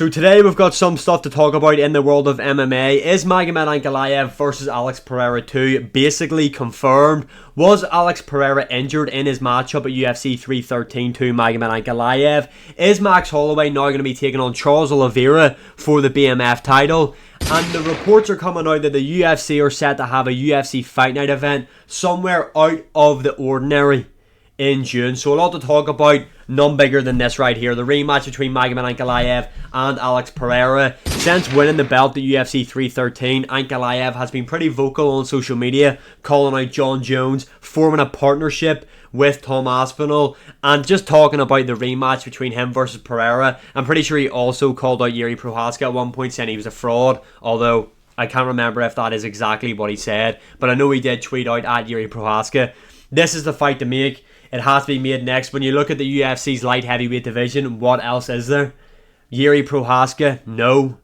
So today we've got some stuff to talk about in the world of MMA. Is Magomed Ankalaev versus Alex Pereira 2 basically confirmed? Was Alex Pereira injured in his matchup at UFC 313 to Magomed Ankalaev? Is Max Holloway now going to be taking on Charles Oliveira for the BMF title? And the reports are coming out that the UFC are set to have a UFC Fight Night event somewhere out of the ordinary in June. So a lot to talk about, none bigger than this right here. The rematch between Magomed Ankalaev and Alex Pereira. Since winning the belt at UFC 313, Ankalaev has been pretty vocal on social media, calling out John Jones, forming a partnership with Tom Aspinall, and just talking about the rematch between him versus Pereira. I'm pretty sure he also called out Jiří Procházka at one point, saying he was a fraud, although I can't remember if that is exactly what he said, but I know he did tweet out at Jiří Procházka. This is the fight to make. It has to be made next. When you look at the UFC's light heavyweight division, what else is there? Jiří Procházka? No.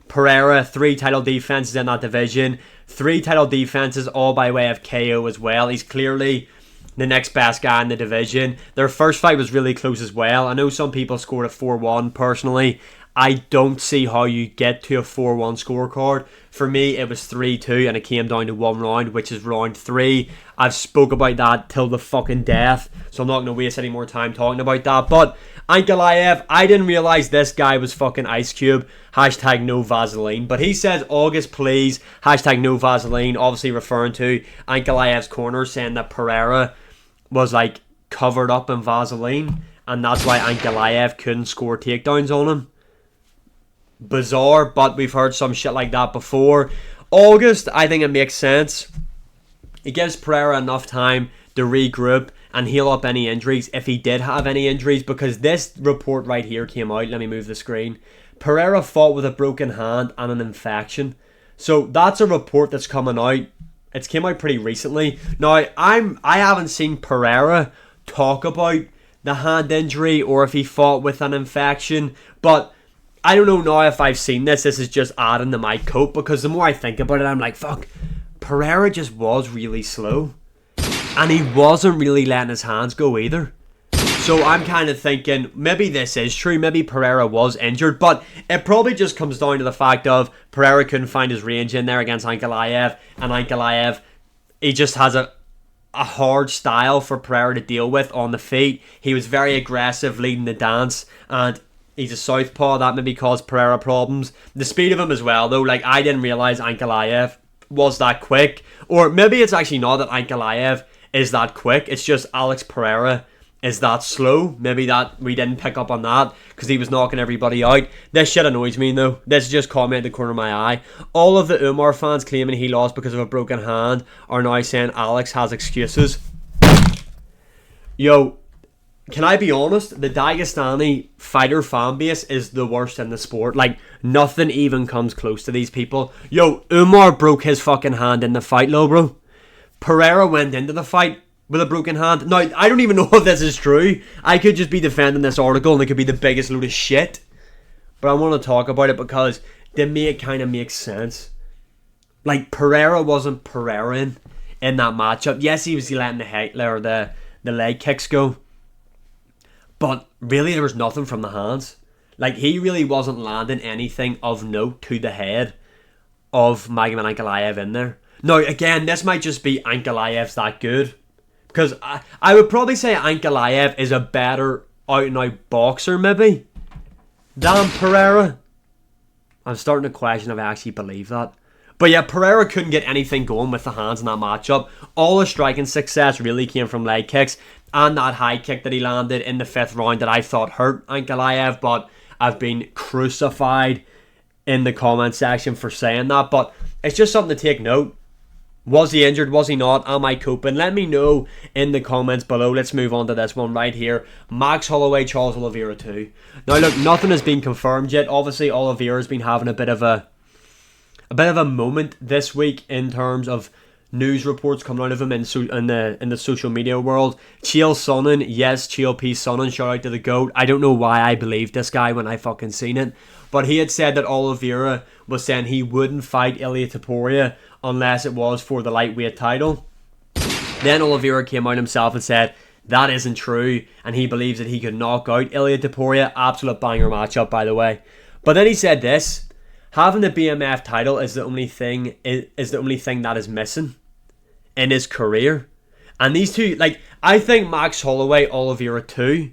Pereira, 3 title defenses in that division. 3 title defenses, all by way of KO as well. He's clearly the next best guy in the division. Their first fight was really close as well. I know some people scored a 4-1 personally. I don't see how you get to a 4-1 scorecard. For me, it was 3-2 and it came down to 1 round, which is round 3. I've spoke about that till the fucking death, so I'm not going to waste any more time talking about that. But Ankalaev, I didn't realise this guy was fucking Ice Cube. Hashtag no Vaseline. But he says, August please. Hashtag no Vaseline. Obviously referring to Ankalaev's corner, saying that Pereira was like covered up in Vaseline, and that's why Ankalaev couldn't score takedowns on him. Bizarre, but we've heard some shit like that before. August, I think it makes sense. It gives Pereira enough time to regroup and heal up any injuries if he did have any injuries, because this report right here came out. Let me move the screen. Pereira fought with a broken hand and an infection. So that's a report that's coming out. It's came out pretty recently. Now, I haven't seen Pereira talk about the hand injury or if he fought with an infection, but I don't know now if I've seen this. This is just adding to my coat, because the more I think about it, I'm like, fuck, Pereira just was really slow. And he wasn't really letting his hands go either. So I'm kind of thinking, maybe this is true. Maybe Pereira was injured. But it probably just comes down to the fact of Pereira couldn't find his range in there against Ankalaev. And Ankalaev, he just has a hard style for Pereira to deal with on the feet. He was very aggressive leading the dance. And he's a southpaw. That maybe caused Pereira problems. The speed of him as well, though. Like, I didn't realise Ankalaev was that quick. Or maybe it's actually not that Ankalaev is that quick. It's just Alex Pereira is that slow. Maybe that we didn't pick up on that because he was knocking everybody out. This shit annoys me though. This just caught me at the corner of my eye. All of the Umar fans claiming he lost because of a broken hand are now saying Alex has excuses. Yo, can I be honest? The Dagestani fighter fan base is the worst in the sport. Like, nothing even comes close to these people. Yo, Umar broke his fucking hand in the fight, low bro. Pereira went into the fight with a broken hand. Now, I don't even know if this is true. I could just be defending this article and it could be the biggest load of shit. But I want to talk about it because to me it kind of makes sense. Like, Pereira wasn't Pereira in that matchup. Yes, he was letting the leg kicks go. But really, there was nothing from the hands. Like, he really wasn't landing anything of note to the head of Magomed Ankalaev in there. Now, again, this might just be Ankalaev's that good. Because I would probably say Ankalaev is a better out-and-out boxer, maybe, than Pereira. I'm starting to question if I actually believe that. But yeah, Pereira couldn't get anything going with the hands in that matchup. All his striking success really came from leg kicks. And that high kick that he landed in the 5th round that I thought hurt Ankalaev. But I've been crucified in the comment section for saying that. But it's just something to take note. Was he injured? Was he not? Am I coping? Let me know in the comments below. Let's move on to this one right here. Max Holloway, Charles Oliveira 2. Now look, nothing has been confirmed yet. Obviously, Oliveira's been having a bit of a moment this week in terms of news reports coming out of him in the social media world. Chael Sonnen, yes, Chael P. Sonnen, shout out to the GOAT. I don't know why I believed this guy when I fucking seen it. But he had said that Oliveira was saying he wouldn't fight Ilia Topuria unless it was for the lightweight title. Then Oliveira came out himself and said that isn't true, and he believes that he could knock out Ilia Topuria. Absolute banger matchup, by the way. But then he said this: having the BMF title is the only thing that is missing in his career. And these two, like, I think Max Holloway, Oliveira 2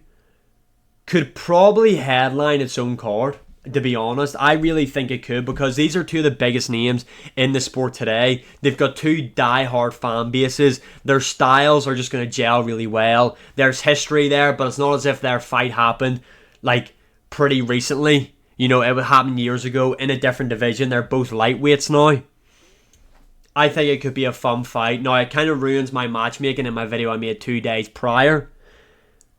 could probably headline its own card. To be honest, I really think it could, because these are two of the biggest names in the sport today. They've got two die-hard fan bases. Their styles are just going to gel really well. There's history there, but it's not as if their fight happened like pretty recently. You know, it would happen years ago in a different division. They're both lightweights now. I think it could be a fun fight. Now, it kind of ruins my matchmaking in my video I made 2 days prior,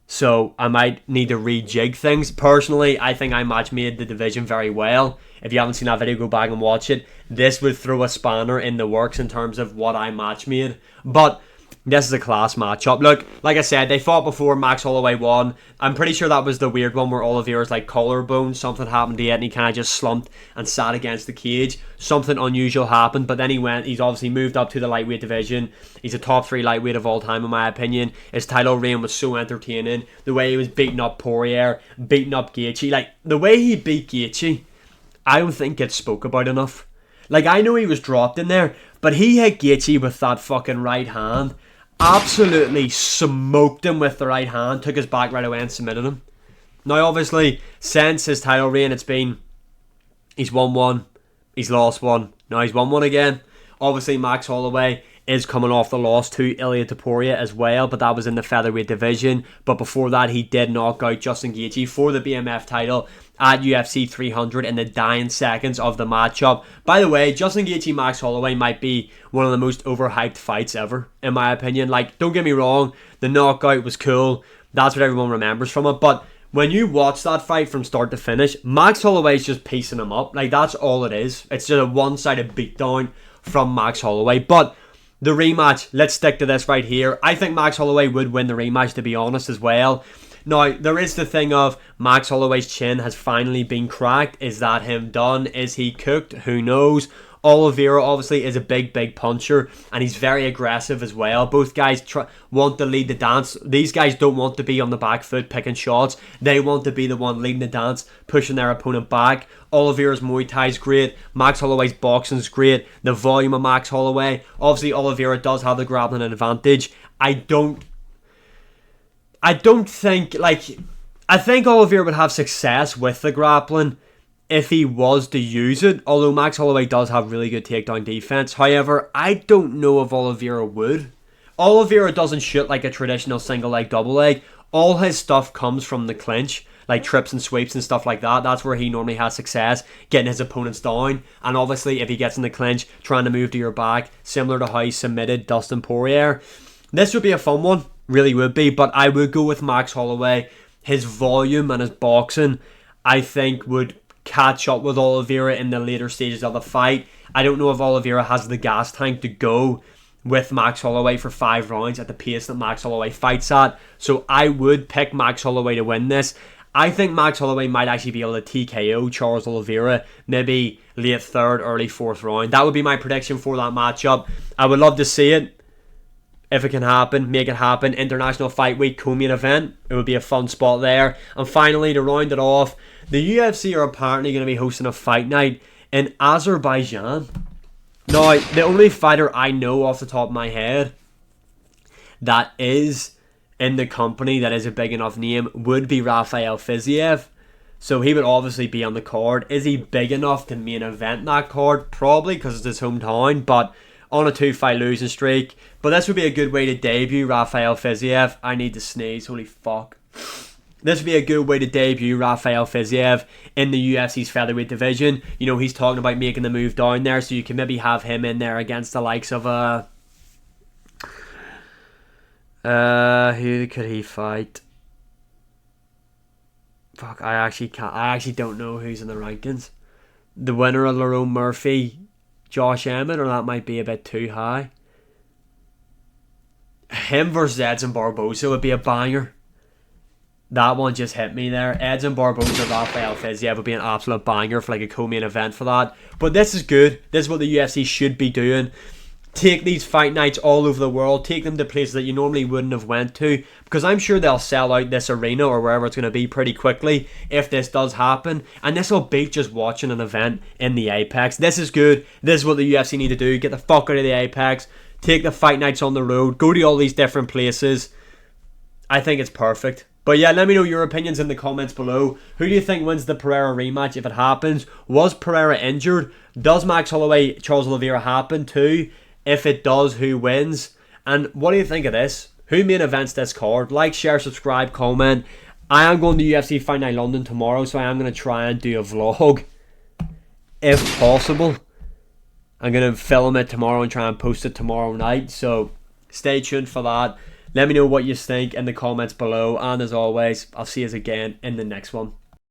so I might need to rejig things. Personally, I think I match-made the division very well. If you haven't seen that video, go back and watch it. This would throw a spanner in the works in terms of what I match-made. But this is a class matchup. Look, like I said, they fought before. Max Holloway won. I'm pretty sure that was the weird one where Oliveira's like collarbone. Something happened to it and he kind of just slumped and sat against the cage. Something unusual happened, but then he's obviously moved up to the lightweight division. He's a top 3 lightweight of all time in my opinion. His title reign was so entertaining. The way he was beating up Poirier, beating up Gaethje. Like, the way he beat Gaethje, I don't think gets spoke about enough. Like, I know he was dropped in there, but he hit Gaethje with that fucking right hand. Absolutely smoked him with the right hand, took his back right away and submitted him. Now, obviously, since his title reign, he's won one, he's lost one, now he's won one again. Obviously, Max Holloway is coming off the loss to Ilia Topuria as well, but that was in the featherweight division. But before that, he did knock out Justin Gaethje for the BMF title at UFC 300 in the dying seconds of the matchup. By the way, Justin Gaethje Max Holloway might be one of the most overhyped fights ever, in my opinion. Like, don't get me wrong, the knockout was cool. That's what everyone remembers from it. But when you watch that fight from start to finish, Max Holloway's just piecing him up. Like, that's all it is. It's just a one-sided beatdown from Max Holloway. But the rematch, let's stick to this right here. I think Max Holloway would win the rematch, to be honest, as well. Now, there is the thing of Max Holloway's chin has finally been cracked. Is that him done? Is he cooked? Who knows? Oliveira obviously is a big puncher, and he's very aggressive as well. Both guys want to lead the dance. These guys don't want to be on the back foot picking shots. They want to be the one leading the dance, pushing their opponent back. Oliveira's Muay Thai's great. Max Holloway's boxing's great. The volume of Max Holloway. Obviously, Oliveira does have the grappling advantage. I think Oliveira would have success with the grappling if he was to use it, although Max Holloway does have really good takedown defense. However, I don't know if Oliveira would. Oliveira doesn't shoot like a traditional single leg, double leg. All his stuff comes from the clinch, like trips and sweeps and stuff like that. That's where he normally has success, getting his opponents down. And obviously, if he gets in the clinch, trying to move to your back, similar to how he submitted Dustin Poirier. This would be a fun one, really would be, but I would go with Max Holloway. His volume and his boxing, I think, would catch up with Oliveira in the later stages of the fight. I don't know if Oliveira has the gas tank to go with Max Holloway for 5 rounds at the pace that Max Holloway fights at. So I would pick Max Holloway to win this. I think Max Holloway might actually be able to TKO Charles Oliveira, maybe late 3rd, early 4th round. That would be my prediction for that matchup. I would love to see it. If it can happen, make it happen. International Fight Week co-main event. It would be a fun spot there. And finally, to round it off, the UFC are apparently going to be hosting a fight night in Azerbaijan. Now, the only fighter I know off the top of my head that is in the company that is a big enough name would be Rafael Fiziev. So he would obviously be on the card. Is he big enough to main event that card? Probably, because it's his hometown, but on a 2-fight losing streak. But this would be a good way to debut Rafael Fiziev. I need to sneeze, holy fuck. This would be a good way to debut Rafael Fiziev in the UFC's featherweight division. You know, he's talking about making the move down there, so you can maybe have him in there against the likes of who could he fight? Fuck, I actually don't know who's in the rankings. The winner of Lerone Murphy, Josh Emmett, or that might be a bit too high. Him versus Edson Barboza would be a banger. That one just hit me there. Edson Barboza, Rafael Fiziev would be an absolute banger for like a co-main event for that. But this is good. This is what the UFC should be doing. take these fight nights all over the world, take them to places that you normally wouldn't have went to, because I'm sure they'll sell out this arena or wherever it's going to be pretty quickly if this does happen, and this will beat just watching an event in the Apex. This is good. This is what the UFC need to do. Get the fuck out of the Apex, take the fight nights on the road, go to all these different places. I think it's perfect. But yeah, let me know your opinions in the comments below. Who do you think wins the Pereira rematch if it happens? Was Pereira injured? Does Max Holloway, Charles Oliveira happen too? If it does, who wins? And what do you think of this? Who main events this card? Like, share, subscribe, comment. I am going to UFC Fight Night London tomorrow, so I am going to try and do a vlog if possible. I'm going to film it tomorrow and try and post it tomorrow night, so stay tuned for that. Let me know what you think in the comments below, and as always, I'll see you again in the next one.